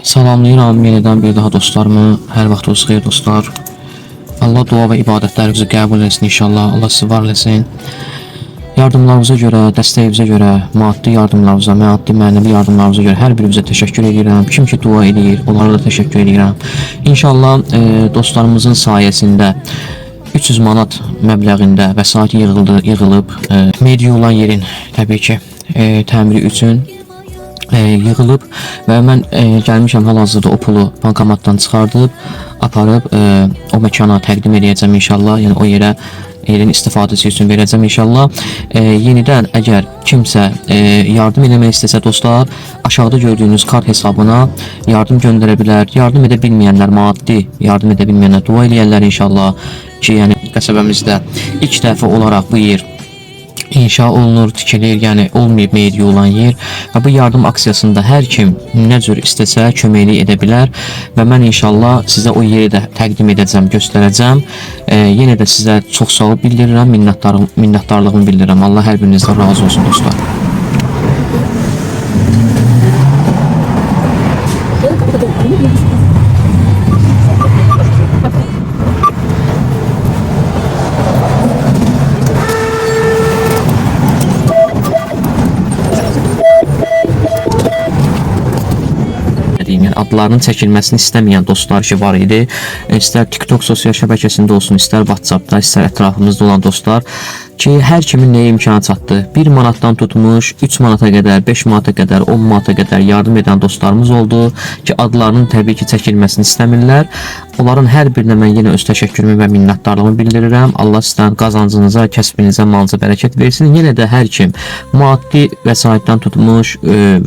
Salamlayıram yenidən bir daha dostlarımı. Hər vaxtınız xeyir dostlar. Allah dua və ibadətlərinizi qəbul etsin inşallah. Allah sizi var eləsin. Yardımlarınıza görə, dəstəyinizə görə, maddi yardımlarınıza, maddi mənəvi yardımlarınıza görə hər birinizə təşəkkür edirəm. Kim ki dua edir, onlara da təşəkkür edirəm. İnşallah dostlarımızın sayəsində 300 manat məbləğində vəsait yığılıb, media olan yerin təbii ki təmiri üçün yığılıb və mən gəlmişəm hal-hazırda o pulu bankomatdan çıxardıb, aparıb o məkana təqdim edəcəm inşallah. Yəni o yerə yerin istifadəsi üçün verəcəm inşallah. Yenidən əgər kimsə yardım etmək istəsə dostlar, aşağıda gördüyünüz kart hesabına yardım göndərə bilər. Yardım edə bilməyənlər, maddi yardım edə bilməyənlər dua eləyərlər inşallah ki, yəni qəsəbəmizdə ilk dəfə olaraq bu yer inşa olunur, tikilir, yəni olmayıb media olan yer və bu yardım aksiyasında hər kim nə cür istəsə köməklik edə bilər və mən inşallah sizə o yeri də təqdim edəcəm, göstərəcəm. Yenə də sizə çox sağ ol bildirirəm, minnətdarlığımı bildirirəm. Allah hər birinizdən razı olsun dostlar. Yəni adlarının çəkilməsini istəməyən dostlar ki var idi. İstər TikTok sosial şəbəkəsində olsun, istər WhatsAppda, istər ətrafımızda olan dostlar ki, hər kimin nəyə imkanı çatdı. 1 manatdan tutmuş 3 manata qədər, 5 manata qədər, 10 manata qədər yardım edən dostlarımız oldu ki, adlarının təbii ki çəkilməsini istəmirlər. Onların hər birinə mən yenə öz təşəkkürümü və minnətdarlığımı bildirirəm. Allah sizdən qazancınıza, kəsbinizə, malınıza bərəkət versin. Yenə də hər kim maddi vəsaitdən tutmuş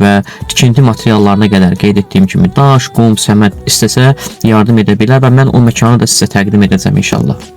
və tikinti materiallarına qədər qeyd etdiyim kimi daş, qum, səmət istəsə yardım edə bilər və mən o məkanı da sizə təqdim edəcəm inşallah.